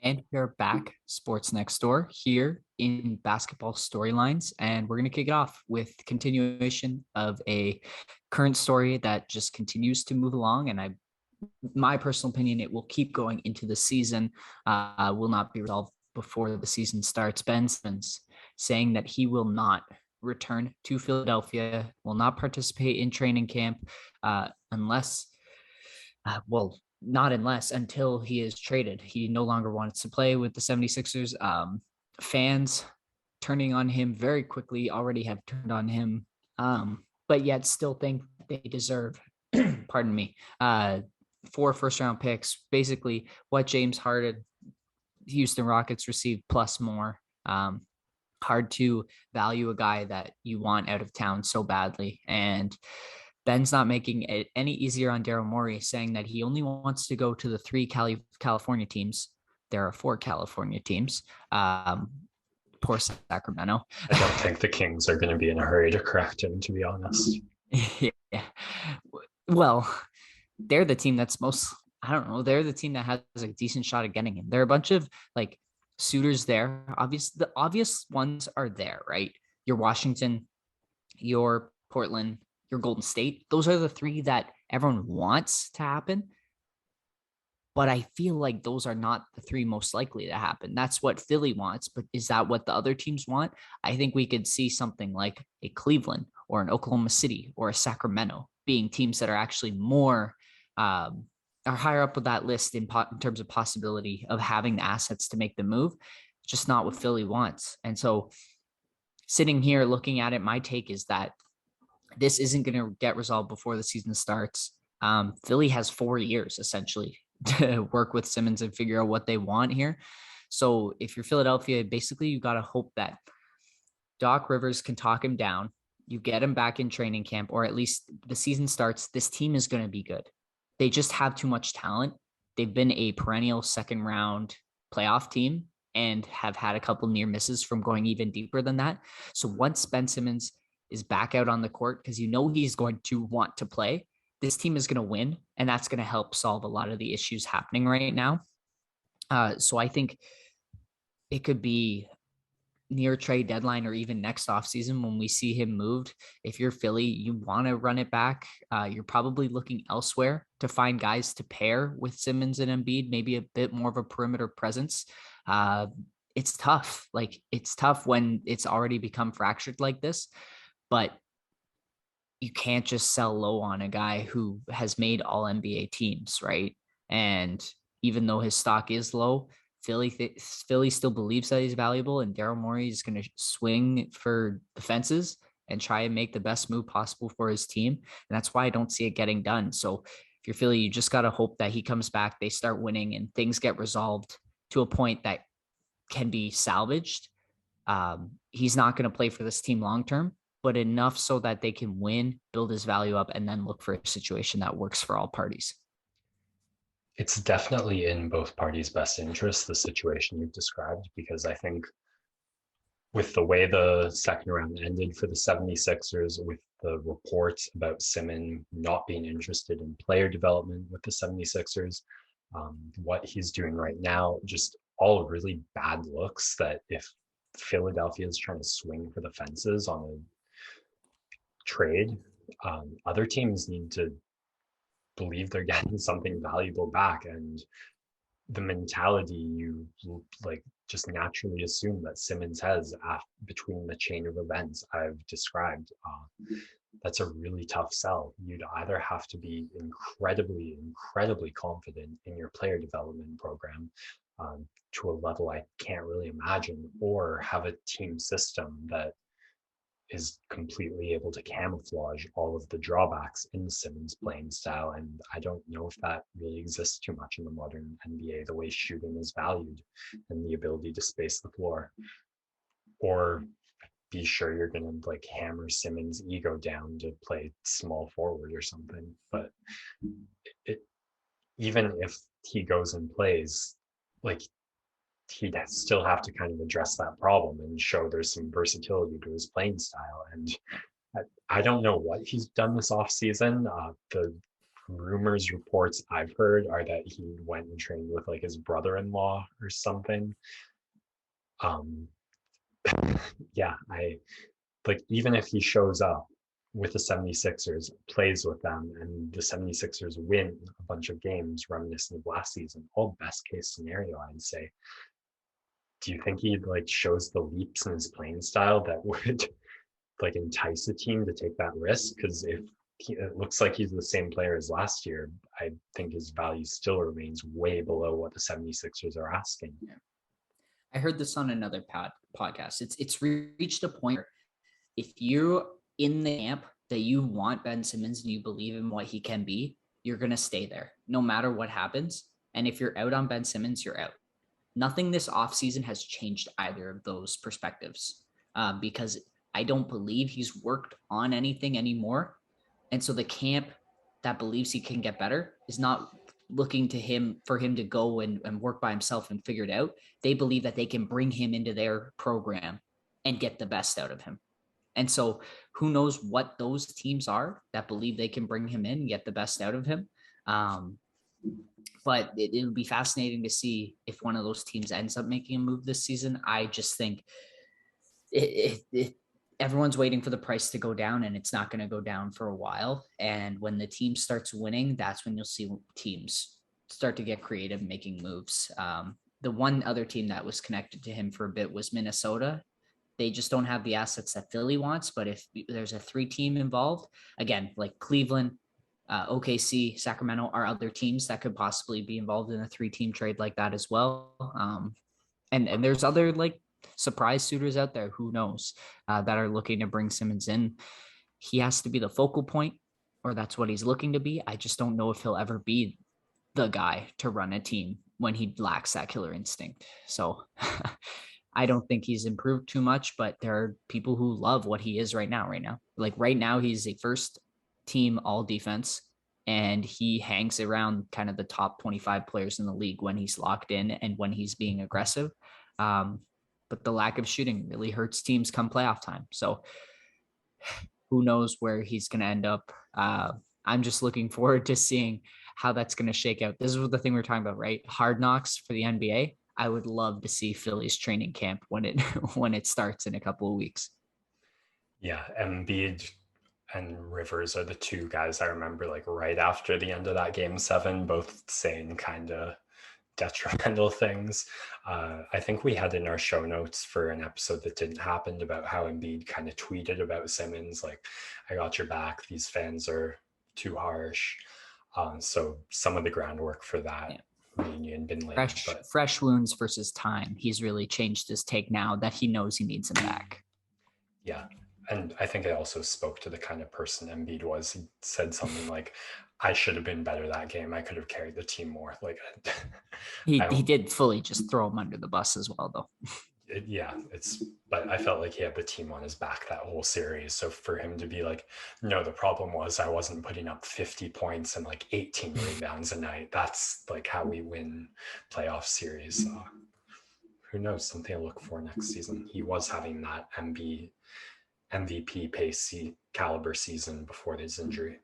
And we're back, Sports Next Door, here in Basketball Storylines. And we're going to kick it off with continuation of a current story that just continues to move along. And my personal opinion, it will keep going into the season, will not be resolved before the season starts. Ben Simmons saying that he will not return to Philadelphia, will not participate in training camp unless, not unless until he is traded. He no longer wants to play with the 76ers. Fans turning on him very quickly, already have turned on him, but yet still think they deserve, pardon me, 4 first-round picks, basically what James Harden, Houston Rockets received plus more. Hard to value a guy that you want out of town so badly. And Ben's not making it any easier on Daryl Morey, saying that he only wants to go to the 3 California teams. There are 4 California teams. Poor Sacramento. I don't think the Kings are going to be in a hurry to correct him, to be honest. Yeah. Well, they're the team that's they're the team that has a decent shot at getting him. There are a bunch of like suitors there. The obvious ones are there, right? Your Washington, your Portland, your Golden State. Those are the 3 that everyone wants to happen. But I feel like those are not the 3 most likely to happen. That's what Philly wants. But is that what the other teams want? I think we could see something like a Cleveland or an Oklahoma City or a Sacramento being teams that are actually more are higher up with that list in terms of possibility of having the assets to make the move, just not what Philly wants. And so sitting here looking at it, my take is that this isn't going to get resolved before the season starts. Philly has 4 years essentially to work with Simmons and figure out what they want here. So if you're Philadelphia, basically you got to hope that Doc Rivers can talk him down. You get him back in training camp, or at least the season starts. This team is going to be good. They just have too much talent. They've been a perennial second round playoff team and have had a couple near misses from going even deeper than that. So once Ben Simmons is back out on the court, because he's going to want to play, this team is going to win, and that's going to help solve a lot of the issues happening right now. So I think it could be near trade deadline or even next offseason when we see him moved. If you're Philly, you want to run it back. You're probably looking elsewhere to find guys to pair with Simmons and Embiid, maybe a bit more of a perimeter presence. It's tough. It's tough when it's already become fractured like this, but you can't just sell low on a guy who has made all NBA teams, right? And even though his stock is low, Philly still believes that he's valuable, and Daryl Morey is going to swing for the fences and try and make the best move possible for his team. And that's why I don't see it getting done. So if you're Philly, you just got to hope that he comes back, they start winning, and things get resolved to a point that can be salvaged. He's not going to play for this team long-term, but enough so that they can win, build his value up, and then look for a situation that works for all parties. It's definitely in both parties' best interest, the situation you've described, because I think with the way the second round ended for the 76ers, with the reports about Simmons not being interested in player development with the 76ers, what he's doing right now, just all really bad looks that if Philadelphia is trying to swing for the fences on a trade, other teams need to believe they're getting something valuable back. And the mentality you like just naturally assume that Simmons has between the chain of events I've described, that's a really tough sell. You'd either have to be incredibly confident in your player development program to a level I can't really imagine, or have a team system that is completely able to camouflage all of the drawbacks in Simmons' playing style. And I don't know if that really exists too much in the modern NBA, the way shooting is valued and the ability to space the floor. Or be sure you're going to like hammer Simmons' ego down to play small forward or something. But even if he goes and plays, like, he'd still have to kind of address that problem and show there's some versatility to his playing style. And I don't know what he's done this offseason. The rumors, reports I've heard are that he went and trained with like his brother-in-law or something. Um, yeah, I like even if he shows up with the 76ers, plays with them, and the 76ers win a bunch of games reminiscent of last season, all best case scenario, I'd say. Do you think he like shows the leaps in his playing style that would like entice a team to take that risk? Because if it looks like he's the same player as last year, I think his value still remains way below what the 76ers are asking. I heard this on another podcast. It's reached a point where if you're in the camp that you want Ben Simmons and you believe in what he can be, you're going to stay there no matter what happens. And if you're out on Ben Simmons, you're out. Nothing this offseason has changed either of those perspectives because I don't believe he's worked on anything anymore. And so the camp that believes he can get better is not looking to him for him to go and work by himself and figure it out. They believe that they can bring him into their program and get the best out of him. And so who knows what those teams are that believe they can bring him in, get the best out of him. But it would be fascinating to see if one of those teams ends up making a move this season. I just think everyone's waiting for the price to go down, and it's not going to go down for a while. And when the team starts winning, that's when you'll see teams start to get creative making moves. The one other team that was connected to him for a bit was Minnesota. They just don't have the assets that Philly wants. But if there's a 3-team involved, again, like Cleveland, OKC, Sacramento are other teams that could possibly be involved in a 3-team trade like that as well. And there's other like surprise suitors out there, who knows, that are looking to bring Simmons in. He has to be the focal point, or that's what he's looking to be. I just don't know if he'll ever be the guy to run a team when he lacks that killer instinct. So I don't think he's improved too much, but there are people who love what he is right now. Like right now, he's a first team all defense, and he hangs around kind of the top 25 players in the league when he's locked in and when he's being aggressive. But the lack of shooting really hurts teams come playoff time. So who knows where he's going to end up. I'm just looking forward to seeing how that's going to shake out. This is the thing we're talking about, right? Hard knocks for the NBA. I would love to see Philly's training camp when it starts in a couple of weeks. Yeah, Embiid and Rivers are the two guys I remember like right after the end of that game 7, both saying kind of detrimental things. I think we had in our show notes for an episode that didn't happen about how Embiid kind of tweeted about Simmons, like, I got your back, these fans are too harsh. So some of the groundwork for that reunion been laid. Fresh wounds versus time. He's really changed his take now that he knows he needs him back. Yeah. And I think it also spoke to the kind of person Embiid was. He said something like, I should have been better that game. I could have carried the team more. Like he did fully just throw him under the bus as well, though. But I felt like he had the team on his back that whole series. So for him to be like, no, the problem was I wasn't putting up 50 points and like 18 rebounds a night. That's like how we win playoff series. Who knows? Something to look for next season. He was having that MVP pace caliber season before his injury.